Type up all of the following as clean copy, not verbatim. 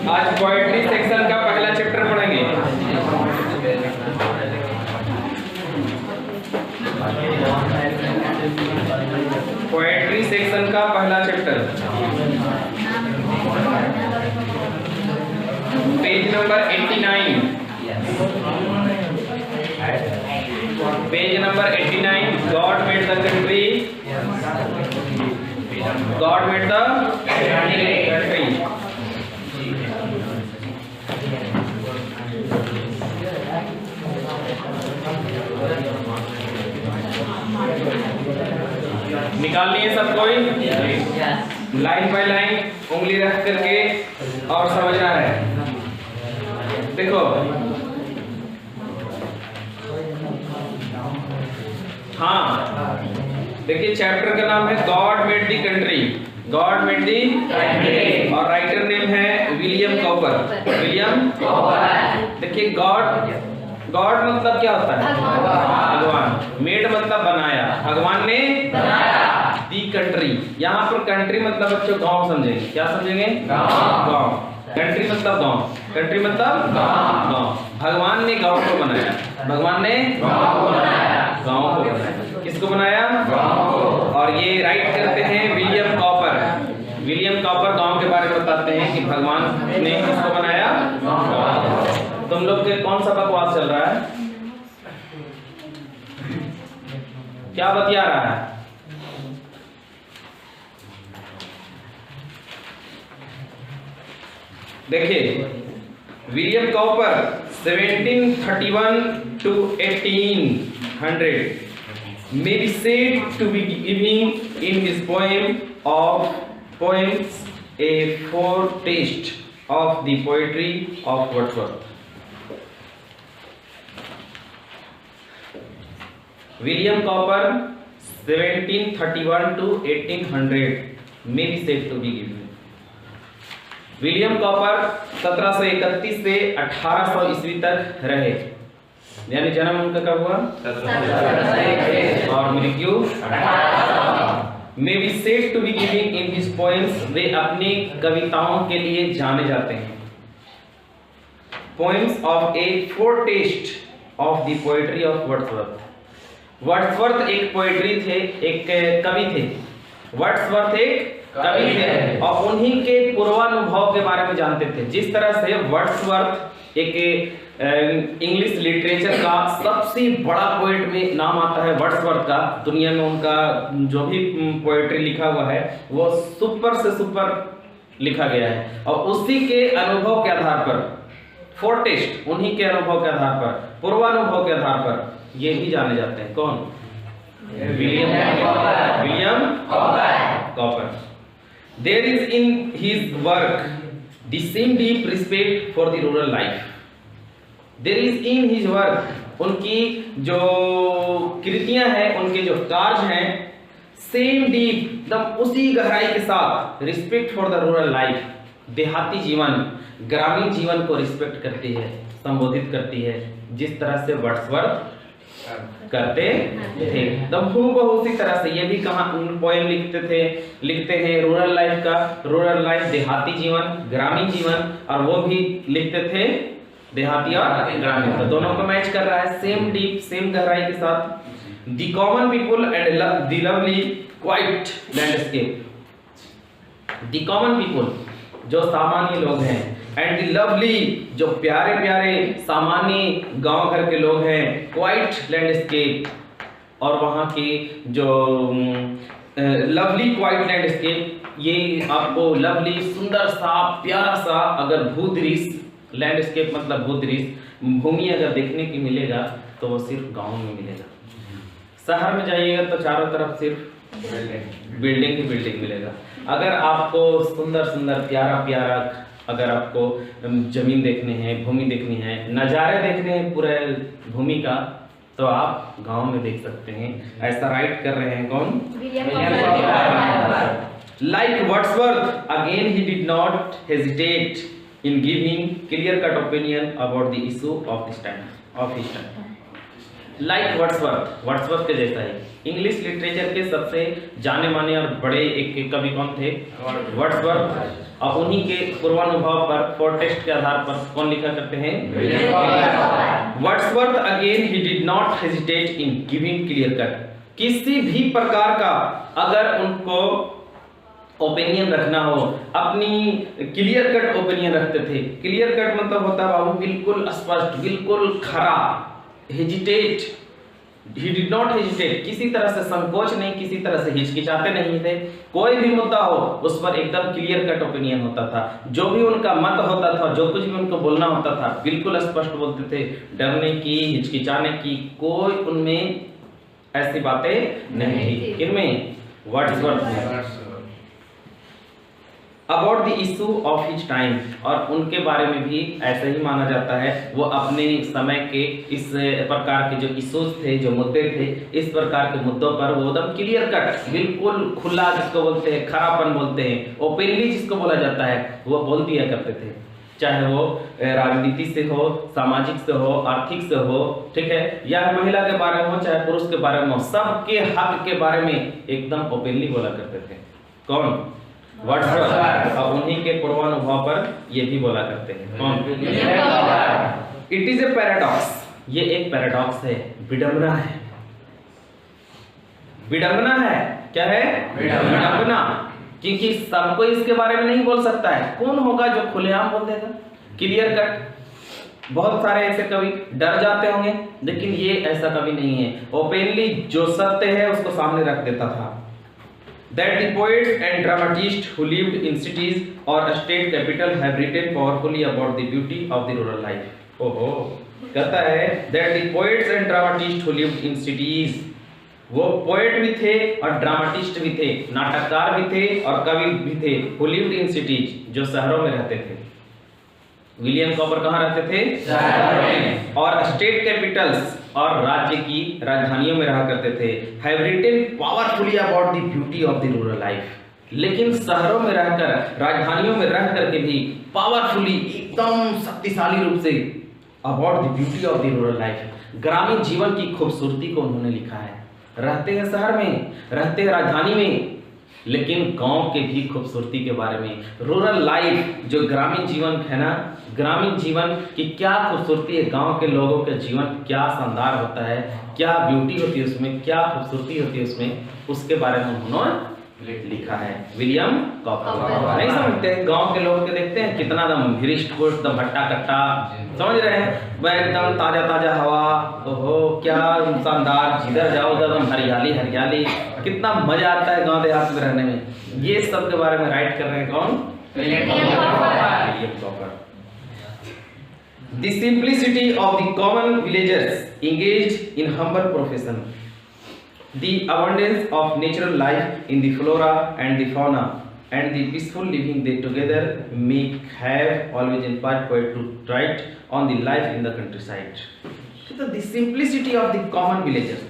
आज poetry section का पहला चैप्टर पढ़ेंगे। पोएट्री सेक्शन का पहला chapter, page number 89। Page number 89। God made the country, God made the country. निकालनी है सब कोई, लाइन बाय लाइन उंगली रख करके और समझना है। देखो हाँ, देखिए चैप्टर का नाम है गॉड मेड दी कंट्री, गॉड मेड दी कंट्री, और राइटर नेम है विलियम कॉपर। William copper. देखिए गॉड, गॉड मतलब क्या होता है? भगवान। मेड मतलब बनाया, भगवान ने बनाया। दी कंट्री, यहाँ पर कंट्री मतलब बच्चों गांव समझेंगे। क्या समझेंगे? गांव। कंट्री मतलब गांव, कंट्री मतलब गांव। भगवान ने गांव को बनाया, भगवान ने गांव को बनाया, गांव को बनाया। किसको बनाया? गांव को। और ये राइट करते हैं विलियम कॉपर। विलियम कॉपर गांव के बारे में बताते हैं कि भगवान ने किसको बनाया? गांव। तुम लोग के कौन सा बकवास चल रहा है? क्या बतिया रहा है? देखिए William copper 1731 to 1800 may be said to be giving in his poems a foretaste of the poetry of Wordsworth. William Cowper 1731 to 1800 may be said to be given. William copper 1731 से 1800 ईस्वी तक रहे, यानी जन्म उनका कब हुआ? और मृत्यु 1800। May be said to be giving in his poems, वे अपनी कविताओं के लिए जाने जाते हैं। Poems of a foretaste of the poetry of Wordsworth. Wordsworth एक पोएट्री थे, एक कवि थे। वर्ड्सवर्थ एक कवि थे और उन्हीं के पूर्वानुभव के बारे में जानते थे। जिस तरह से वर्ड्सवर्थ एक इंग्लिश लिटरेचर का सबसे बड़ा पोएट में नाम आता है वर्ड्सवर्थ का, दुनिया में उनका जो भी पोएट्री लिखा हुआ है वो सुपर से सुपर लिखा गया है। और उसी के अनुभव के आधार पर, फोरटेस्ट, उन्हीं के अनुभव के आधार पर, पूर्वानुभव के आधार पर ये भी जाने जाते हैं। कौन? William copper. There is in his work the same deep respect for the rural life. There is in his work, उनकी जो कृतियां हैं, उनके जो कार्य हैं, सेम डीप, एकदम उसी गहराई के साथ respect for the rural life, देहाती जीवन, ग्रामीण जीवन को रिस्पेक्ट करती है, संबोधित करती है, जिस तरह से वर्ड्सवर्थ करते थे। एकदम हूबहू उसी तरह से ये भी कहाँ पोएम लिखते हैं रूरल लाइफ का, रूरल लाइफ देहाती जीवन, ग्रामीण जीवन, और वो भी लिखते थे देहाती और ग्रामीण, तो दोनों को मैच कर रहा है, सेम डीप, सेम गहराई के साथ। The common people and the lovely quite landscape. The common people, जो सामान्य लोग हैं, एंड द लवली, जो प्यारे प्यारे सामान्य गांव घर के लोग हैं, क्वाइट लैंडस्केप, और वहाँ के जो लवली क्वाइट लैंडस्केप, ये आपको लवली, सुंदर सा, प्यारा सा, अगर भूदृश्य, लैंडस्केप मतलब भूदृश्य, भूमि अगर देखने की मिलेगा तो वो सिर्फ गांव में मिलेगा। शहर में जाइएगा तो चारों तरफ सिर्फ बिल्डिंग ही बिल्डिंग मिलेगा। अगर आपको सुंदर सुंदर, प्यारा प्यारा अगर आपको जमीन देखनी है, भूमि देखनी है, नज़ारे देखने हैं पूरे भूमि का, तो आप गांव में देख सकते हैं। ऐसा राइट कर रहे हैं कौन? Like Wordsworth again he did not hesitate in giving clear cut opinion about the issue of this time of his time. Like Wordsworth के जैसा ही इंग्लिश लिटरेचर के सबसे जाने माने और बड़े एक कवि कौन थे? वर्ड्सवर्थ। और उन्हीं के पूर्वानुभव पर फोरटेक्स्ट के आधार पर कौन लिखा करते हैं? Wordsworth again he did not hesitate in giving clear cut. किसी भी प्रकार का अगर उनको ओपिनियन रखना हो, अपनी क्लियर कट ओपिनियन रखते थे। क्लियर कट मतलब होता है बाबू बिल्कुल स्पष्ट, बिल्कुल खरा। Hesitate, he did not hesitate, किसी तरह से संकोच नहीं, किसी तरह से हिचकिचाते नहीं थे। कोई भी मुद्दा हो उस पर एकदम क्लियर कट ओपिनियन होता था। जो भी उनका मत होता था, जो कुछ भी उनको बोलना होता था, बिल्कुल स्पष्ट बोलते थे। डरने की, हिचकिचाने की कोई उनमें ऐसी बातें नहीं थी। किनमें? वर्ड्सवर्थ में। About the issue of his time, और उनके बारे में भी ऐसा ही माना जाता है। वो अपने समय के इस प्रकार के जो इशूज थे, जो मुद्दे थे, इस प्रकार के मुद्दों पर वो एकदम क्लियर कट, बिल्कुल खुला, जिसको बोलते हैं खरापन बोलते हैं, ओपनली जिसको बोला जाता है, वो बोल दिया करते थे। चाहे वो राजनीति से हो, सामाजिक से हो, आर्थिक से हो, ठीक है, या महिला के बारे में हो, चाहे पुरुष के बारे में हो, सबके हक के बारे में एकदम ओपनली बोला करते थे। कौन? वर्ड्सवर्थ। और उन्हीं के पूर्वानुभव पर ये भी बोला करते हैं। कौन? इट इज ए पैराडॉक्स, ये एक पैराडॉक्स है, विडंबना है। विडंबना है, क्या है? विडंबना, क्योंकि सबको इसके बारे में नहीं बोल सकता है। कौन होगा जो खुलेआम बोल देगा क्लियर कट? बहुत सारे ऐसे कवि डर जाते होंगे, लेकिन ये ऐसा कवि नहीं है। ओपनली जो सत्य है उसको सामने रख देता था। That the poets and dramatists who lived in cities or state capital have written powerfully about the beauty of the rural life. ओहो, कहता है that the poets and dramatists who lived in cities, वो poet भी थे और dramatist भी थे, नाटककार भी थे और कवि भी थे। who lived in cities, जो शहरों में रहते थे। विलियम कॉपर कहाँ रहते थे? शहरों में। और स्टेट कैपिटल्स, और राज्य की राजधानियों में रहा करते थे। Have written powerfully about the beauty of the rural life. लेकिन शहरों में रहकर, राजधानियों में रह करके भी पावरफुली, एकदम शक्तिशाली रूप say about the beauty of the rural life, ग्रामीण जीवन की खूबसूरती को उन्होंने लिखा है। रहते हैं शहर में, रहते हैं राजधानी में, लेकिन गांव के भी खूबसूरती के बारे में, रूरल लाइफ, जो ग्रामीण जीवन है ना, ग्रामीण जीवन की क्या खूबसूरती है, गांव के लोगों का जीवन क्या शानदार होता है, क्या ब्यूटी होती है उसमें, क्या खूबसूरती होती है उसमें, उसके बारे में उन्होंने लिखा है। William copper. नहीं समझते? गांव के लोग के देखते हैं कितना दम हिरिस्ट पुष्ट, दम भट्टा कट्टा, समझ रहे हैं? वह एकदम ताजा ताजा हवा, ओहो क्या शानदार, जिधर जाओ उधर हरियाली हरियाली, कितना मजा आता है गांव देहात में रहने में। ये सब के बारे में राइट कर रहे हैं कौन? William copper. The simplicity of the common villagers engaged in humble profession, the abundance of natural life in the flora and the fauna, and the peaceful living they together make have always inspired poet to write on the life in the countryside. So the simplicity of the common villagers,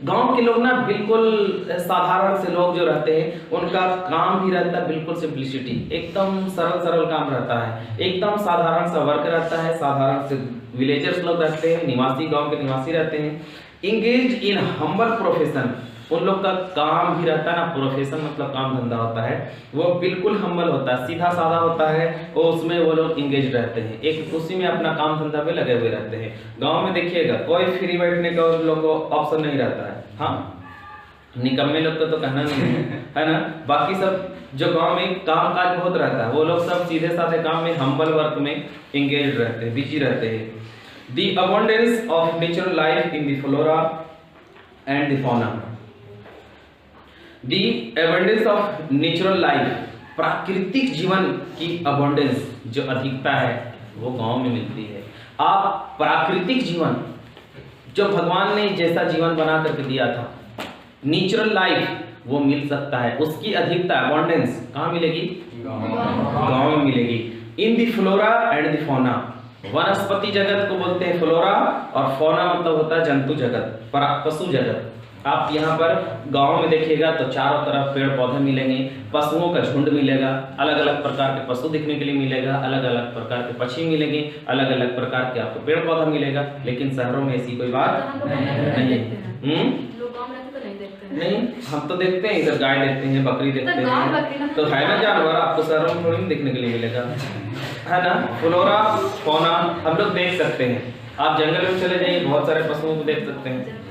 गांव के लोग ना बिल्कुल साधारण से लोग जो रहते हैं, उनका काम भी रहता है बिल्कुल सिंप्लिसिटी, एकदम सरल सरल काम रहता है, एकदम साधारण सा वर्क रहता है, साधारण से विलेजर्स लोग रहते हैं, निवासी, गांव के निवासी रहते हैं। इंगेज इन हम्बल प्रोफेशन, उन लोग का काम भी रहता है ना, प्रोफेशन मतलब काम धंधा होता है, वो बिल्कुल हम्बल होता है, सीधा साधा होता है, वो उसमें वो लोग इंगेज रहते हैं, एक उसी में अपना काम धंधा पे लगे हुए रहते हैं। गांव में देखिएगा कोई फ्री बैठने का उन लोगों को ऑप्शन नहीं रहता है। हाँ, निकम्मे लोग को तो कहना नहीं है ना। बाकी सब जो गांव में काम काज बहुत रहता है, वो लोग सब सीधे साधे काम में, हम्बल वर्क में इंगेज रहते हैं, बिजी रहते हैं। The abundance of natural life in the flora and the fauna, the abundance of natural life, प्राकृतिक जीवन की अबंडेंस जो अधिकता है वो गांव में मिलती है। आप प्राकृतिक जीवन जो भगवान ने जैसा जीवन बना करके दिया था, नेचुरल लाइफ, वो मिल सकता है, उसकी अधिकता अबंडेंस कहाँ मिलेगी? गांव में मिलेगी। In the flora and the fauna. वनस्पति जगत को बोलते हैं फ्लोरा, और फौना मतलब होता है जंतु जगत, पशु जगत। आप यहाँ पर गांव में देखिएगा तो चारों तरफ पेड़ पौधे मिलेंगे, पशुओं का झुंड मिलेगा, अलग अलग प्रकार के पशु देखने के लिए मिलेगा, अलग अलग प्रकार के पक्षी मिलेंगे, अलग अलग प्रकार के आपको पेड़ पौधा मिलेगा। लेकिन शहरों में ऐसी कोई बात नहीं है। नहीं, हम तो देखते हैं, इधर गाय देखते हैं, बकरी देखते हैं, तो है ना जानवर, आपको शहरों में थोड़ी देखने के लिए मिलेगा, है ना। फ्लोरा फौना हम लोग देख सकते हैं। आप जंगल में चले जाइए, बहुत सारे पशुओं को देख सकते हैं,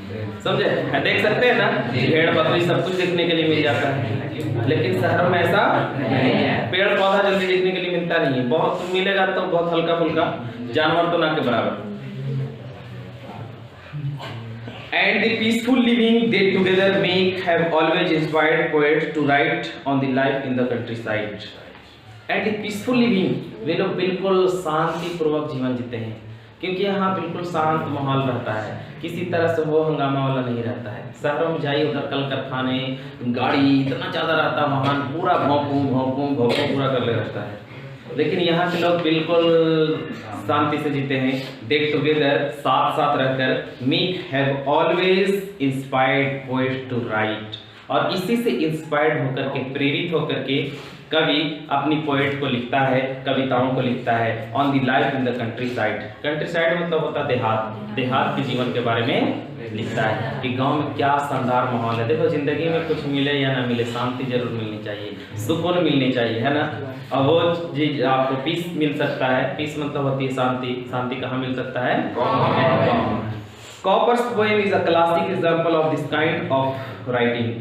समझे, देख सकते हैं ना, भेड़ बकरी सब कुछ देखने के लिए मिल जाता है। लेकिन शहरों में ऐसा नहीं है, पेड़ पौधा जल्दी देखने के लिए मिलता नहीं है, बहुत मिलेगा तो बहुत हल्का फुल्का, जानवर तो ना के बराबर। And the peaceful living they together make have always inspired poets to write on the life in the countryside. And the peaceful living, वे लोग बिल्कुल शांति पूर्वक जीवन जीते हैं, क्योंकि यहाँ बिल्कुल शांत माहौल रहता है, किसी तरह से वो हंगामा वाला नहीं रहता है। शहरों में जाइए, उधर कल कारखाने, गाड़ी इतना ज़्यादा रहता है, वाहन पूरा भौंकू भौंकू भौंकू पूरा कर ले रहता है। लेकिन यहाँ के लोग बिल्कुल शांति से जीते हैं। दे टुगेदर, साथ साथ रहकर, meek have always inspired poets to write, और इसी से इंस्पायर्ड होकर के, प्रेरित होकर के कवि अपनी पोएट को लिखता है, कविताओं को लिखता है on the life in the country side. Country side मतलब होता है देहात, देहात के जीवन के बारे में लिखता है कि गांव में क्या शानदार माहौल है। देखो, जिंदगी में कुछ मिले या ना मिले, शांति जरूर मिलनी चाहिए, सुकून मिलनी चाहिए, है ना। और वो चीज आपको पीस मिल सकता है, पीस मतलब होती है शांति। शांति कहाँ मिल सकता है? Cowper's poem is a classic example of this kind of writing.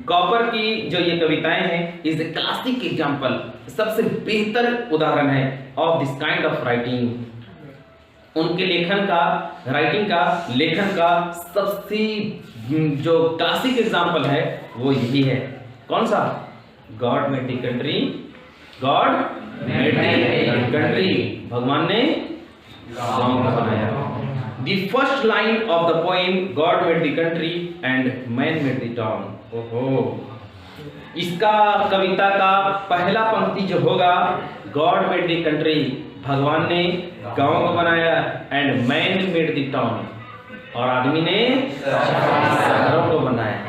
Cowper की जो ये कविताएं हैं इज ए क्लासिक एग्जांपल, सबसे बेहतर उदाहरण है of this kind of writing. उनके लेखन का, राइटिंग का, लेखन का सबसे जो क्लासिक एग्जांपल है वो यही है। कौन सा? God made the country, God made the country, भगवान ने गांव को बनाया। The first line of the poem, God made the country and man made the town. ओहो, इसका कविता का पहला पंक्ति जो होगा, God made the country, भगवान ने गांव को बनाया, and man made the town, और आदमी ने शहरों को बनाया।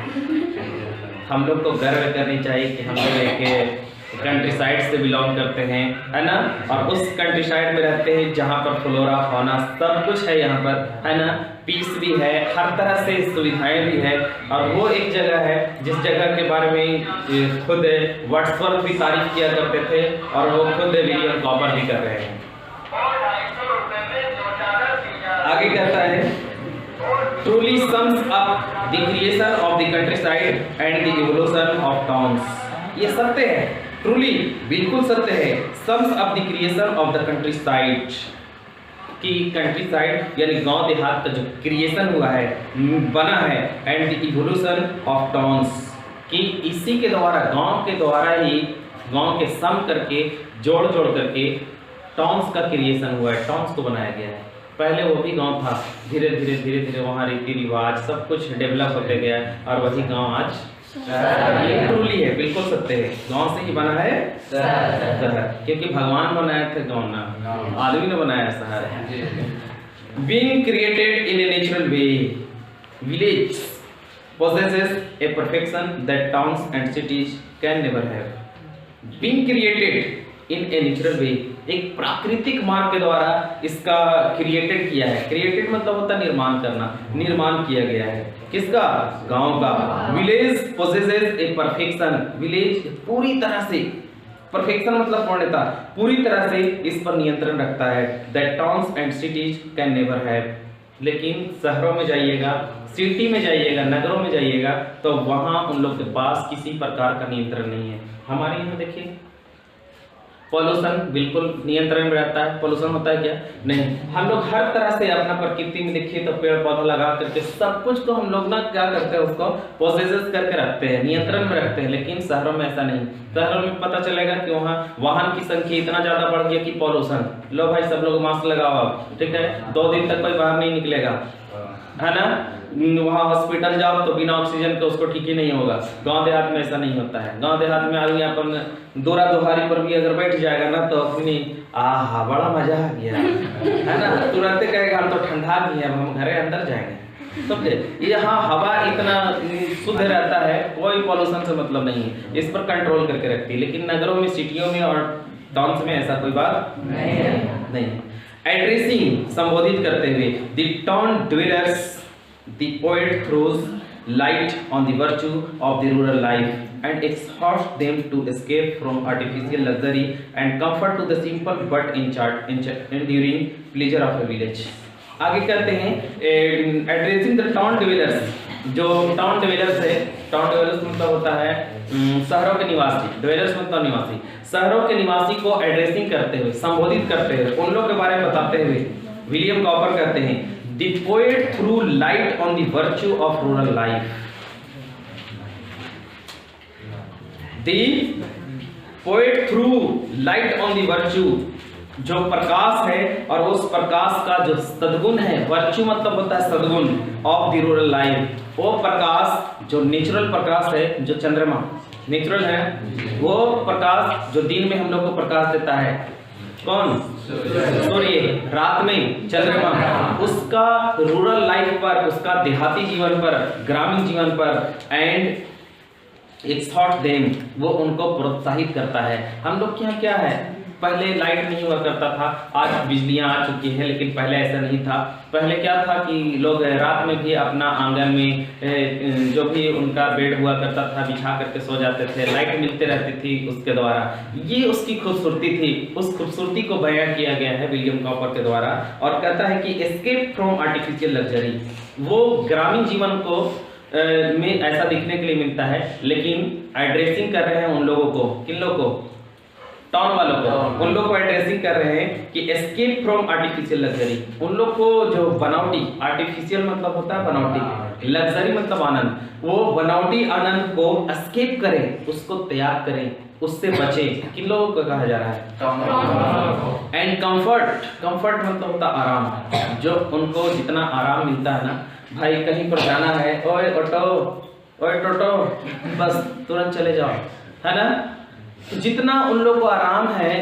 हम लोग को गर्व करनी चाहिए कि हम लोग एक कंट्री साइड से बिलोंग करते हैं, है ना, और उस कंट्री साइड में रहते हैं जहाँ पर फ्लोरा फौना सब कुछ है, यहाँ पर, है ना, पीस भी है, हर तरह से सुविधाएं भी है। और वो एक जगह है जिस जगह के बारे में खुद वर्ड्सवर्थ भी तारीफ किया करते थे, और वो खुद विलियम कॉपर भी कर रहे हैं। आगे कहता है, truly sums up the creation of the country side and the evolution of towns. ये सत्य है, ट्रूली बिल्कुल सत्य है, sums up the creation of the country side, कि कंट्री साइड यानी गांव देहात का जो क्रिएशन हुआ है, बना है, and the evolution of towns, कि इसी के द्वारा, गांव के द्वारा ही, गांव के सम करके, जोड़ जोड़ करके टाउन्स का क्रिएशन हुआ है, टाउन्स को बनाया गया है। पहले वो भी गांव था, धीरे धीरे धीरे धीरे वहाँ रीति रिवाज सब कुछ डेवलप होते गया, और वही गांव आज ये ट्रूली है, बिल्कुल सत्य है, गांव से ही बना है शहर, क्योंकि भगवान बनाए थे गांव ना, आदमी ने बनाया शहर। Being created in a natural way, village possesses a perfection that towns and cities can never have. Being created in a natural way, एक प्राकृतिक मार्ग के द्वारा इसका क्रिएटेड किया है। क्रिएटेड मतलब होता है निर्माण करना, निर्माण किया गया है किसका? गांव का। विलेज पोसेसेस ए परफेक्शन, विलेज पूरी तरह से, परफेक्शन मतलब पूर्णता, पूरी तरह से इस पर नियंत्रण रखता है। That towns and cities can never have, लेकिन शहरों में जाइएगा, सिटी में जाइएगा, नगरों में जाइएगा, तो वहाँ उन लोग के पास किसी प्रकार का नियंत्रण नहीं है। हमारे यहाँ देखिए पॉल्यूशन बिल्कुल नियंत्रण में रहता है। पॉल्यूशन होता है क्या? नहीं। हम लोग हर तरह से अपना प्रकृति में देखिए तो पेड़ पौधा लगा करके सब कुछ को हम लोग ना क्या करते हैं, उसको प्रोसेस करके रखते हैं, नियंत्रण में रखते हैं। लेकिन शहरों में ऐसा नहीं। शहरों में पता चलेगा कि वहाँ वाहन की संख्या इतना ज्यादा बढ़ गया कि पॉल्यूशन। लो भाई सब लोग मास्क लगाओ, ठीक है, 2 दिन तक कोई बाहर नहीं निकलेगा, है ना। वहाँ हॉस्पिटल जाओ तो बिना ऑक्सीजन के उसको ठीक ही नहीं होगा। गांव देहात में ऐसा नहीं होता है। गांव देहात में आदमी अपन दोरा दोहारी पर भी अगर बैठ जाएगा ना तो अपनी आहा बड़ा मजा आ गया, है ना, तुरंत कहेगा हम तो ठंडा भी है, हम घरे अंदर जाएंगे, समझे। यहाँ हवा इतना शुद्ध रहता है, कोई पॉल्यूशन से मतलब नहीं है, इस पर कंट्रोल करके रखती है। लेकिन नगरों में, सिटियों में और टाउन्स में ऐसा कोई बात नहीं। एड्रेसिंग, संबोधित करते हुए, the town dwellers the poet throws light on the virtue of the rural life and exhorts them to escape from artificial luxury and comfort to the simple but enduring pleasure of a village। आगे कहते हैं addressing the town dwellers, जो town dwellers है, town dwellers मतलब होता है शहरों के निवासी, डिवेलर्स मतलब निवासी, शहरों के निवासी को एड्रेसिंग करते हुए, संबोधित करते हुए, उन लोग के बारे में बताते हुए विलियम कॉपर कहते हैं The poet threw light on the virtue of rural life। The poet threw light on the virtue, जो प्रकाश है और उस प्रकाश का जो सद्गुण है, वर्च्यू मतलब होता है सद्गुण, ऑफ द रूरल लाइफ, वो प्रकाश जो नेचुरल प्रकाश है, जो चंद्रमा नेचुरल है, वो प्रकाश जो दिन में हम लोग को प्रकाश देता है, कौन, सूर्य, रात में चंद्रमा, उसका रूरल लाइफ पर, उसका देहाती जीवन पर, ग्रामीण जीवन पर, एंड एक्सहॉर्ट देम, वो उनको प्रोत्साहित करता है। हम लोग के यहाँ क्या है, पहले लाइट नहीं हुआ करता था, आज बिजलियां आ चुकी है, लेकिन पहले ऐसा नहीं था। पहले क्या था कि लोग रात में भी अपना आंगन में जो भी उनका बेड हुआ करता था बिछा करके सो जाते थे, लाइट मिलते रहती थी उसके द्वारा, ये उसकी खूबसूरती थी। उस खूबसूरती को बयां किया गया है विलियम कॉपर के द्वारा, और कहता है कि एस्केप फ्रॉम आर्टिफिशियल लग्जरी, वो ग्रामीण जीवन को में ऐसा दिखने के लिए मिलता है, लेकिन एड्रेसिंग कर रहे हैं उन लोगों को, किन लोगों को, टाउन वालों को, उन लोग को एड्रेसिंग कर रहे हैं कि एस्केप फ्रॉम आर्टिफिशियल लग्जरी, उन लोग को जो बनावटी, आर्टिफिशियल मतलब होता है बनावटी, लग्जरी मतलब आनंद, वो बनावटी आनंद को एस्केप करें, उसको त्याग करें, उससे बचें। किन लोगों को कहा जा रहा है, एंड कंफर्ट, कंफर्ट मतलब होता है आराम, जो उनको जितना आराम मिलता है ना, भाई कहीं पर जाना है, ओए ऑटो, ओए टोटो, बस तुरंत चले जाओ, है ना, तो जितना उन लोग को आराम है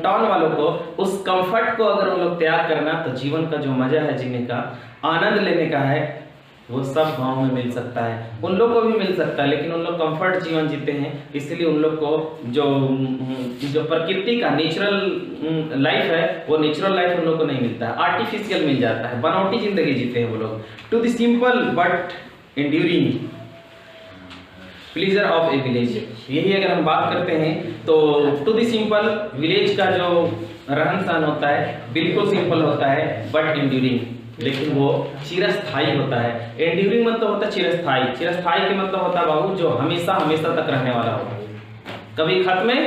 टाउन वालों को, उस कंफर्ट को अगर उन लोग त्याग करना, तो जीवन का जो मजा है जीने का, आनंद लेने का है, वो सब गांव में मिल सकता है, उन लोग को भी मिल सकता है। लेकिन उन लोग कंफर्ट जीवन जीते हैं, इसलिए उन लोग को जो प्रकृति का नेचुरल लाइफ है, वो नेचुरल लाइफ उन लोग को नहीं मिलता है, आर्टिफिशियल मिल जाता है, बनावटी जिंदगी जीते हैं वो लोग। To the simple but enduring pleasure of a village, यही अगर हम बात करते हैं तो टू द सिंपल, विलेज का जो रहन सहन होता है बिल्कुल सिंपल होता है, बट एंड्यूरिंग, लेकिन वो चिरस्थायी होता है। एंड्यूरिंग मतलब होता है चिरस्थायी, चिरस्थायी के मतलब होता है बाबू जो हमेशा हमेशा तक रहने वाला हो, कभी खत्म नहीं।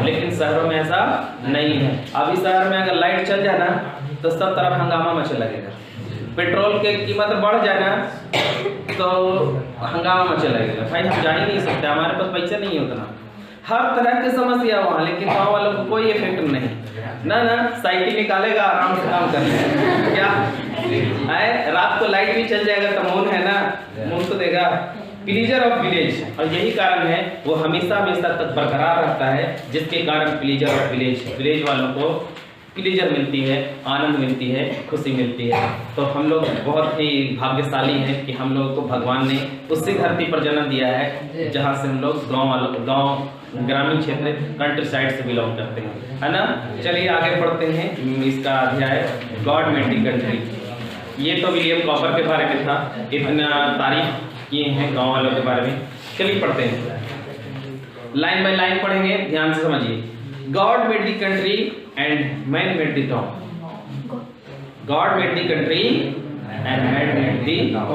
लेकिन शहरों में ऐसा नहीं है। अभी शहर में अगर लाइट चल जाए ना तो सब तरफ हंगामा मचे लगेगा, पेट्रोल के कीमत बढ़ जाए ना तो हंगामा मचे लगेगा, भाई हम जा ही नहीं सकते, हमारे पास पैसा नहीं है उतना, हर तरह की समस्या वहाँ। लेकिन गाँव वालों को कोई इफेक्ट नहीं, ना साइकिल निकालेगा, आराम से काम कर लेगा, क्या है, रात को लाइट भी चल जाएगा तो मून है ना, मून तो देगा। प्लीजर ऑफ विलेज, और यही कारण है वो हमेशा हमेशा तक बरकरार रहता है, जिसके कारण प्लीजर ऑफ विलेज, विलेज वालों को प्लीजर मिलती है, आनंद मिलती है, खुशी मिलती है। तो हम लोग बहुत ही भाग्यशाली हैं कि हम लोग को भगवान ने उसी धरती पर जन्म दिया है जहाँ से हम लोग गांव ग्रामीण क्षेत्र कंट्री साइड से बिलोंग करते हैं, है ना। चलिए आगे पढ़ते हैं इसका अध्याय, गॉड मेड द कंट्री। ये तो विलियम कॉपर के बारे में था, इतना तारीफ किए हैं गाँव वालों के बारे में। चलिए पढ़ते हैं, लाइन बाय लाइन पढ़ेंगे, ध्यान से समझिए। God made the country and man made the town. God made the country and man made the town.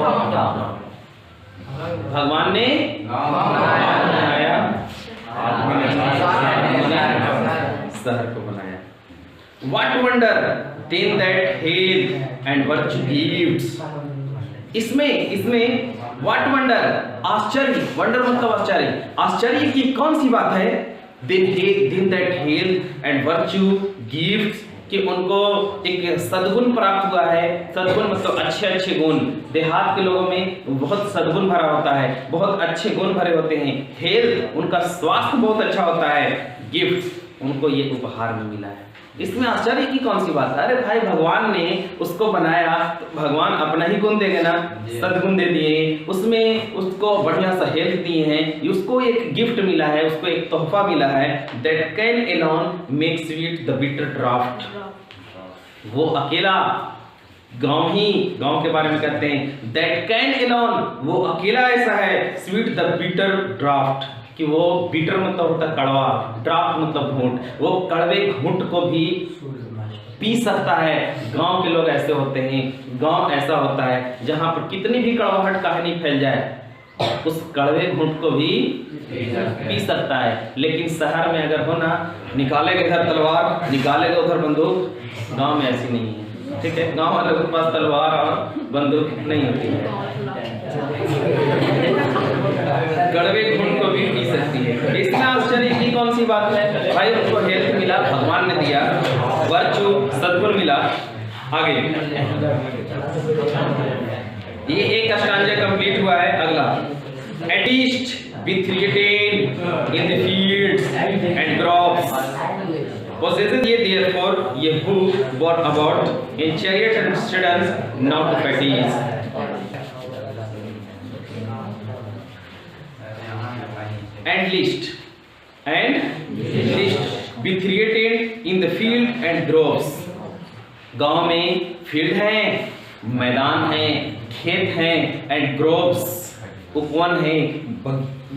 भगवान ने बनाया, शहर को बनाया। What wonder then that health and virtue gives. इसमें what wonder, आश्चर्य, wonder मतलब आश्चर्य, आश्चर्य की कौन सी बात है? Then that health and virtue gives कि उनको एक सद्गुण प्राप्त हुआ है। सद्गुण मतलब अच्छे अच्छे गुण। देहात के लोगों में बहुत सद्गुण भरा होता है, बहुत अच्छे गुण भरे होते हैं। हेल्थ, उनका स्वास्थ्य बहुत अच्छा होता है। गिफ्ट, उनको ये उपहार में मिला है। इसमें आश्चर्य की कौन सी बात है? अरे भाई, भगवान ने उसको बनाया तो भगवान अपना ही गुण देंगे ना, सद्गुण दे दिए, उसमें उसको बढ़िया सा हेल्थ दिए हैं, उसको एक गिफ्ट मिला है, उसको एक तोहफा मिला है। That can alone make sweet the bitter draft. वो अकेला गांव के बारे में कहते हैं दैट कैन अलोन, वो अकेला ऐसा है, स्वीट द बिटर ड्राफ्ट, कि वो बीटर मतलब होता है कड़वा, ड्राफ्ट मतलब घूंट, वो कड़वे घूंट को भी पी सकता है। गांव के लोग ऐसे होते हैं। गांव ऐसा होता है जहां पर कितनी भी कड़वाहट कहानी फैल जाए, उस कड़वे घूंट को भी पी सकता है। लेकिन शहर में अगर हो ना, निकालेगा इधर तलवार, निकालेगा उधर बंदूक। गांव में ऐसी नहीं है, ठीक है? गांव वालों के पास तलवार और बंदूक नहीं होती है, कड़वे घूंट को भी पी सकती है। इसमें आश्चर्य की कौन सी बात है? भाई, उनको हेल्थ मिला, भगवान ने दिया, वर्चू सद्गुण मिला। आगे ये एक अष्टांग कंप्लीट हुआ है। अगला, एटिस्ट with retain in the fields and crops possesses ye therefore ye who brought about in chariot and students not to fatigue and list with retain in the field and groves। गांव में field है, मैदान है, खेत हैं, and groves उपवन है,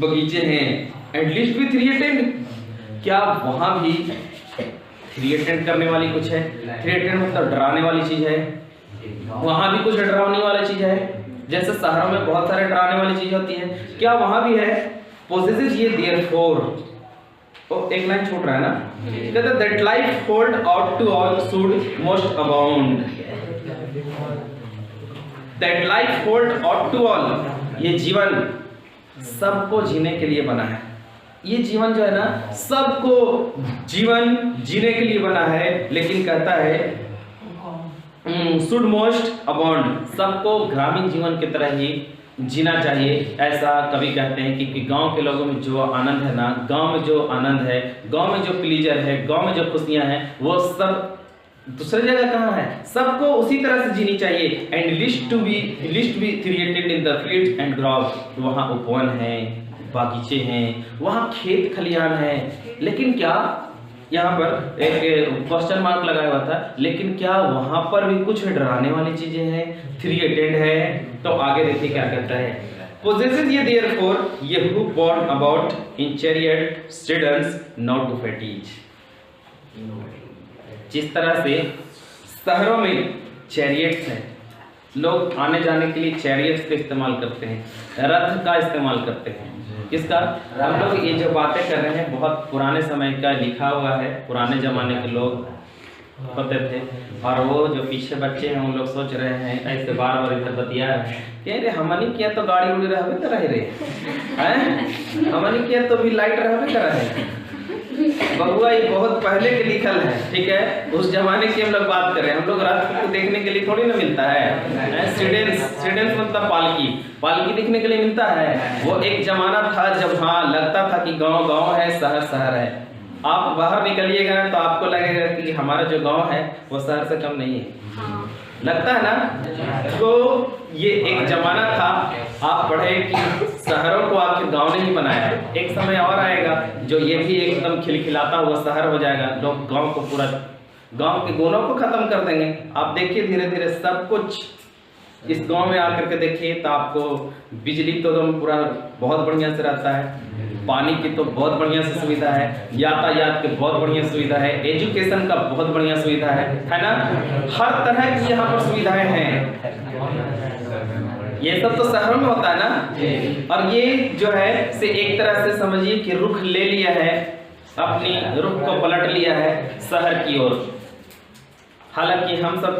बगीचे हैं। एंड लिस्ट विथ थ्रिएटेंड, क्या वहां भी थ्रिएटेंड करने वाली कुछ है? थ्रिएटेंड मतलब डराने वाली चीज है, वहां भी कुछ डराने वाली चीज है। जैसे शहरों में बहुत सारे डराने वाली चीज होती है, क्या वहां भी है? पोजेसेस ये देयरफॉर, एक लाइन छूट रहा है ना, कहते that life hold out to all should most abound. That life hold out to all, ये जीवन सबको जीने के लिए बना है। ये जीवन जो है ना, सबको जीवन जीने के लिए बना है। लेकिन कहता है शुड मोस्ट अबाउंड, सबको ग्रामीण जीवन की तरह ही जीना चाहिए। ऐसा कभी कहते हैं कि गांव के लोगों में जो आनंद है ना, गांव में जो आनंद है, गांव में जो प्लीजर है, गांव में जो खुशियां हैं, वो सब दूसरी जगह कहाँ है? सबको उसी तरह से जीनी चाहिए। And list be created in the fields and groves, वहाँ उपवन है, बागीचे हैं, वहाँ खेत खलियान है। लेकिन क्या, यहाँ पर एक क्वेश्चन मार्क लगाया हुआ था, लेकिन क्या वहाँ पर भी कुछ डराने वाली चीजें हैं? क्रिएटेड है। तो आगे देखिए क्या कहता है, possesses ye therefore ye who born about in chariot students not to fatigue। जिस तरह से शहरों में चैरियट्स हैं, लोग आने जाने के लिए चैरियट्स का इस्तेमाल करते हैं, रथ का इस्तेमाल करते हैं। किसका? हम लोग ये जो बातें कर रहे हैं बहुत पुराने समय का लिखा हुआ है, पुराने जमाने के लोग होते थे। और वो जो पीछे बच्चे हैं उन लोग सोच रहे हैं, ऐसे बार बार इधर बतिया कह रहे हमनी किया तो गाड़ी उड़ी रहबे कर रहे हैं, हमनी किया तो भी लाइट रहबे कर रहे हैं। बबुआ ये बहुत पहले के लिखल है, ठीक है? उस जमाने की हम लोग बात कर रहे हैं। हम लोग रात को देखने के लिए थोड़ी ना मिलता है। स्टूडेंट्स मतलब पालकी देखने के लिए मिलता है। वो एक जमाना था जब हाँ लगता था कि गांव गांव है, शहर शहर है। आप बाहर निकलिएगा ना तो आपको लगेगा कि हमारा जो गांव है वो शहर से कम नहीं है, लगता है ना? तो ये एक जमाना था, आप पढ़े कि शहरों को आखिर गांव ने ही बनाया। एक समय और आएगा जो ये भी एकदम खिलखिलाता हुआ शहर हो जाएगा। लोग गांव को पूरा, गांव के गुणों को खत्म कर देंगे। आप देखिए धीरे धीरे सब कुछ इस गांव में आकर के देखिए तो आपको बिजली तो एकदम पूरा बहुत बढ़िया से रहता है, पानी की तो बहुत बढ़िया से सुविधा है, यातायात की बहुत बढ़िया सुविधा है, एजुकेशन का बहुत बढ़िया सुविधा है ना? हर तरह की यहाँ पर सुविधाएं हैं। ये सब तो शहरों में होता है ना। और ये जो है से एक तरह से समझिए कि रुख ले लिया है, अपनी रुख को पलट लिया है शहर की ओर। हालांकि हम सब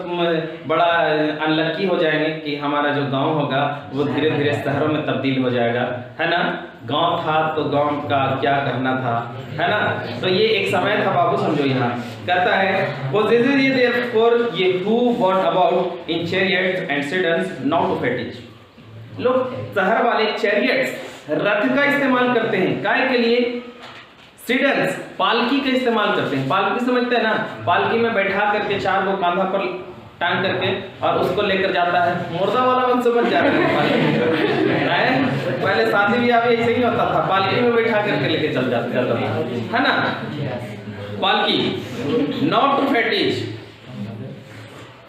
बड़ा अनलक्की हो जाएंगे कि हमारा जो गांव होगा वो धीरे धीरे शहरों में तब्दील हो जाएगा, है ना। गांव था तो गांव का क्या कहना था, है ना। तो ये एक समय था बाबू, समझो। यहाँ कहता है possesses ye therefore ye who born about in chariots and sedans not to fetish। लोग शहर वाले चैरियट्स रथ का इस्तेमाल करते हैं, काय के लिए? सीडन्स पालकी का इस्तेमाल करते हैं। पालकी समझते हैं ना, पालकी में बैठा करके 4 को कांधा पर टांग करके और उसको लेकर जाता है। मुर्दा वाला मन समझ जा रहा है, पहले शादी ब्याह भी ऐसे ही होता था, पालकी में बैठा करके लेके चल जाते है ना। पालकी नॉट टू फैटिज।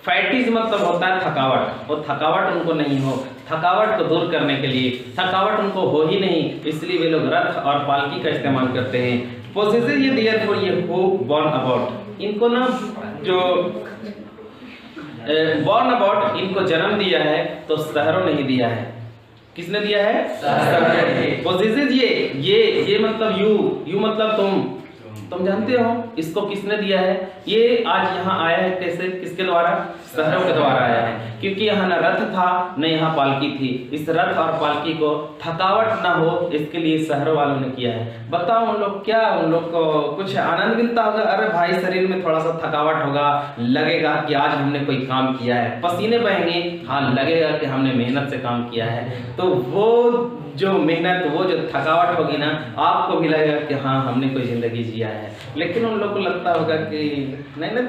फैटिज मतलब होता है थकावट, और थकावट उनको नहीं हो, थकावट को दूर करने के लिए, थकावट उनको हो ही नहीं, इसलिए वे लोग रथ और पालकी का इस्तेमाल करते हैं। पोसेसेस ये देयरफॉर ये हु बॉर्न अबाउट, इनको ना जो बॉर्न अबाउट इनको जन्म दिया है तो शहरों ने ही दिया है। किसने दिया है? शहरों ने। पोसेसेस ये मतलब यू मतलब तुम जानते हो इसको किसने दिया है? ये आज यहाँ आया है कैसे, किसके द्वारा? शहरों के द्वारा आया है, क्योंकि यहाँ न रथ था न यहाँ पालकी थी। इस रथ और पालकी को थकावट ना हो इसके लिए शहरों वालों ने किया है। बताओ उन लोग क्या, उन लोग को कुछ आनंद मिलता होगा? अरे भाई शरीर में थोड़ा सा थकावट होगा, लगेगा कि आज हमने कोई काम किया है, पसीने बहेंगे, हाँ लगेगा कि हमने मेहनत से काम किया है। तो वो जो मेहनत, वो जो थकावट होगी ना, आपको भी लगेगा कि हाँ हमने कोई जिंदगी जिया है। लेकिन उन लोग को लगता होगा कि नहीं,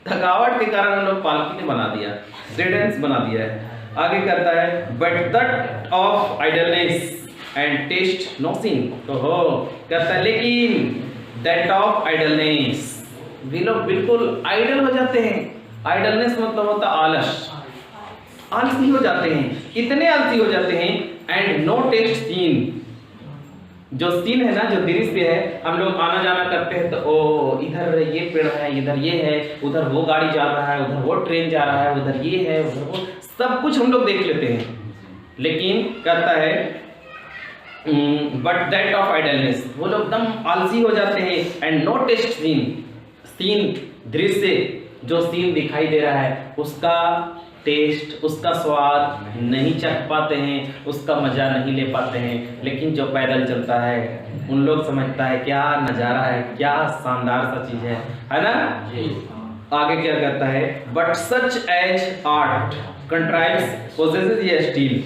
थकावट के कारण उन लोग पालकी ने बना दिया, रेडेंस बना दिया है। आगे कहता है but that of idleness and taste no sin. तो हो कहता है लेकिन दैट ऑफ आइडलनेस, वे लोग बिल्कुल आइडल हो जाते हैं। आइडलनेस मतलब होता आलस, आलसी हो जाते हैं, इतने आलसी हो जाते हैं। एंड नो टेस्ट सीन, जो सीन है ना, जो दृश्य है, हम लोग आना जाना करते हैं तो ओ इधर ये पेड़ है, इधर ये है, उधर वो गाड़ी जा रहा है, उधर वो ट्रेन जा रहा है, उधर ये है, उधर वो, सब कुछ हम लोग देख लेते हैं। लेकिन कहता है बट दैट ऑफ आइडलनेस, वो लोग एकदम आलसी हो जाते हैं। एंड नो टेस्ट सीन दृश्य, जो सीन दिखाई दे रहा है उसका टेस्ट, उसका स्वाद नहीं चख पाते हैं, उसका मजा नहीं ले पाते हैं। लेकिन जो पैदल चलता है उन लोग समझता है क्या नज़ारा है, क्या शानदार सा चीज़ है ना। आगे क्या कहता है but such as art contrives possesses ye still.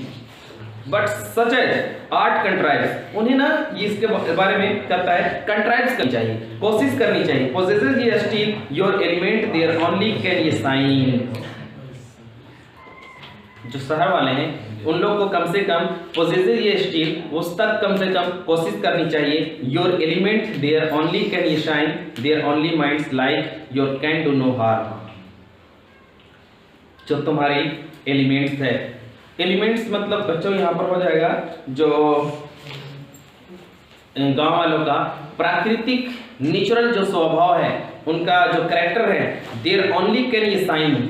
But such as art contrives, उन्हें ना इसके बारे में कहता है कंट्राइव्स करनी चाहिए, कोशिश करनी चाहिए। Possesses ye still your element there only can ye shine. जो शहर वाले हैं उन लोग को कम से कम पोसेसेस ये स्टील उस तक कम से कम कोशिश करनी चाहिए। Your element there only can ye shine there only minds like your can do no harm. जो तुम्हारे एलिमेंट्स है, एलिमेंट्स मतलब बच्चों यहाँ पर हो जाएगा जो गांव वालों का प्राकृतिक नेचुरल जो स्वभाव है, उनका जो कैरेक्टर है, there only can ye sign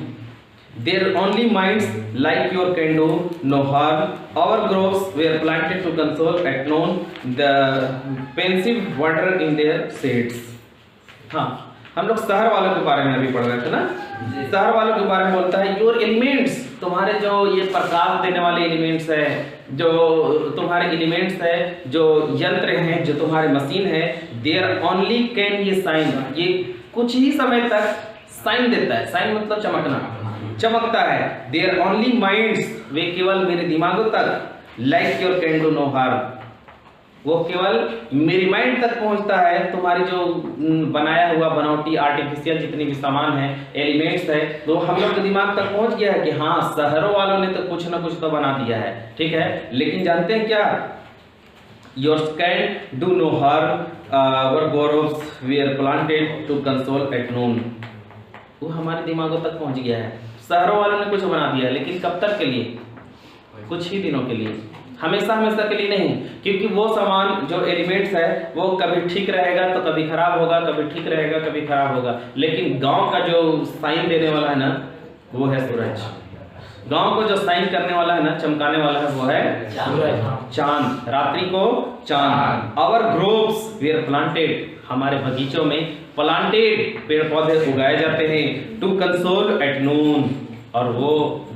their only minds like your can do no harm. Our groves were planted to console at noon the pensive water in their shades। हाँ, हम लोग शहर वालों के बारे में अभी पढ़ रहे थे ना। शहर वालों के बारे में बोलता है योर एलिमेंट्स, तुम्हारे जो ये प्रकाश देने वाले एलिमेंट्स है, जो तुम्हारे एलिमेंट्स है, जो यंत्र हैं, जो तुम्हारे मशीन है, there only can ye sign, ये कुछ ही समय तक साइन देता है। साइन मतलब चमकना, चमकता है। देयर ओनली माइंड्स, वे केवल मेरे दिमागों तक, like your can do no harm, वो केवल मेरी माइंड तक पहुंचता है। तुम्हारी जो बनाया हुआ बनावटी आर्टिफिशियल जितनी भी सामान है, एलिमेंट्स है, तो हम लोग के दिमाग तक पहुंच गया है कि हाँ शहरों वालों ने तो कुछ ना कुछ तो बना दिया है, ठीक है। लेकिन जानते हैं क्या, your can do no harm our groves were planted to console at noon, वो हमारे दिमागों तक पहुंच गया है। शहरों वालों ने कुछ बना दिया, लेकिन कब तक के लिए? कुछ ही दिनों के लिए, हमेशा के लिए नहीं। क्योंकि वो सामान जो एलिमेंट्स है वो कभी ठीक रहेगा तो कभी खराब होगा, कभी ठीक रहेगा कभी खराब होगा। लेकिन गांव का जो साइन देने वाला है ना, वो है सूरज। गांव को जो साइन करने वाला है ना, चमकाने वाला है, वो है चांद, रात्रि को चांद। आवर ग्रोव्स वेयर प्लांटेड, हमारे बगीचों में प्लांटेड पेड़ पौधे उगाए जाते हैं। टू कंसोल एट नून, और वो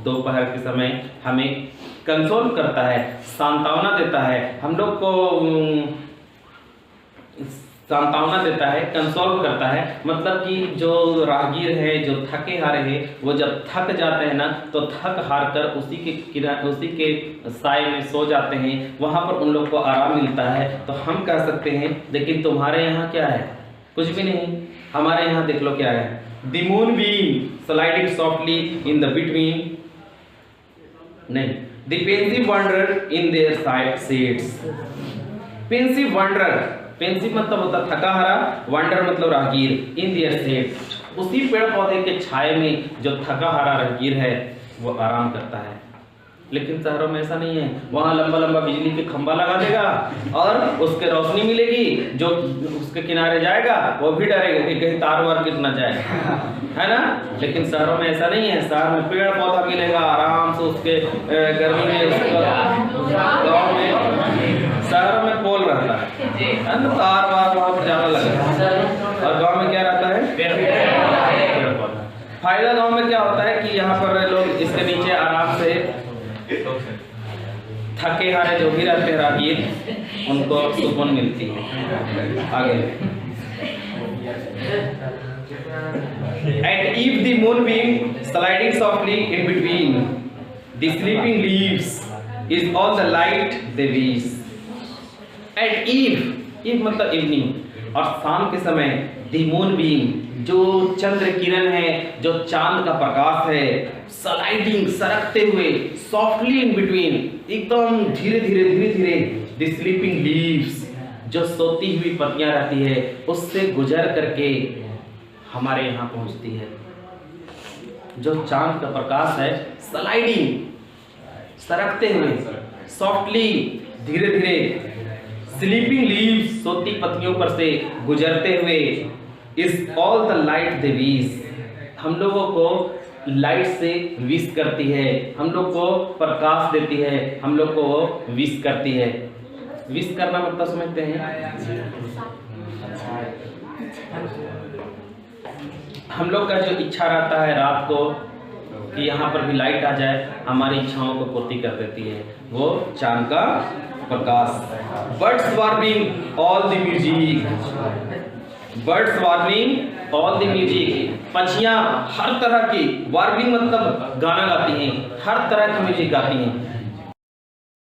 दोपहर के समय हमें कंसोल करता है, सांत्वना देता है, हम लोग को सांत्वना देता है, कंसोल करता है। मतलब कि जो राहगीर है, जो थके हारे हैं, वो जब थक जाते हैं ना तो थक हार कर उसी के साए में सो जाते हैं, वहाँ पर उन लोग को आराम मिलता है। तो हम कह सकते हैं लेकिन तुम्हारे यहाँ क्या है? कुछ भी नहीं। हमारे यहाँ देख लो क्या है, the moon beam sliding softly in the between, नहीं, the pensive wanderer in their side seats. Pensive wanderer, pensive मतलब होता थका हारा, वांडर मतलब राहगीर, इन देयर सीट, उसी पेड़ पौधे के छाए में जो थका हारा राहगीर है वो आराम करता है। लेकिन शहरों में ऐसा नहीं है, वहाँ लंबा लंबा बिजली के खंभा लगा देगा और उसके रोशनी मिलेगी, जो उसके किनारे जाएगा वो भी डरेगा कि कहीं तार वार गिर ना जाए, है ना। लेकिन शहरों में ऐसा नहीं है, शहर में पेड़ पौधा मिलेगा आराम से, उसके गर्मी में गाँव में, शहरों में पोल रहता है ना, तार वार वहाँ पर ज़्यादा लगेगा, और गाँव में क्या रहता है? पेड़ पौधा। फायदा गाँव में क्या होता है कि यहाँ पर लोग इसके नीचे आराम से थके हारे जो भी रहते हैं राहगीर, उनको सुकून मिलती है। आगे, at eve the moonbeam sliding softly in between the sleeping leaves is all the light they wish. At eve, eve मतलब इवनिंग, और शाम के समय the moonbeam, जो चंद्र किरण है, जो चांद का प्रकाश है, स्लाइडिंग सरकते हुए, सॉफ्टली इन बिटवीन, एकदम धीरे धीरे धीरे धीरे, द स्लीपिंग लीव्स, जो सोती हुई पत्तियां रहती है, उससे गुजर करके हमारे यहाँ पहुँचती है। जो चांद का प्रकाश है, स्लाइडिंग सरकते हुए, सॉफ्टली धीरे धीरे, स्लीपिंग लीव्स सोती पत्तियों पर से गुजरते हुए, is all the light they wish, हम लोगों को लाइट से विश करती है, हम लोग को प्रकाश देती है, हम लोग को विश करती है। विश करना मतलब समझते हैं, हम लोग का जो इच्छा रहता है रात को कि यहाँ पर भी लाइट आ जाए, हमारी इच्छाओं को पूर्ति कर देती है वो चांद का प्रकाश। Birds warbling all the music, birds warbling all the music, पक्षियाँ हर तरह की, वार्निंग मतलब गाना गाती हैं, हर तरह की म्यूजिक गाती हैं।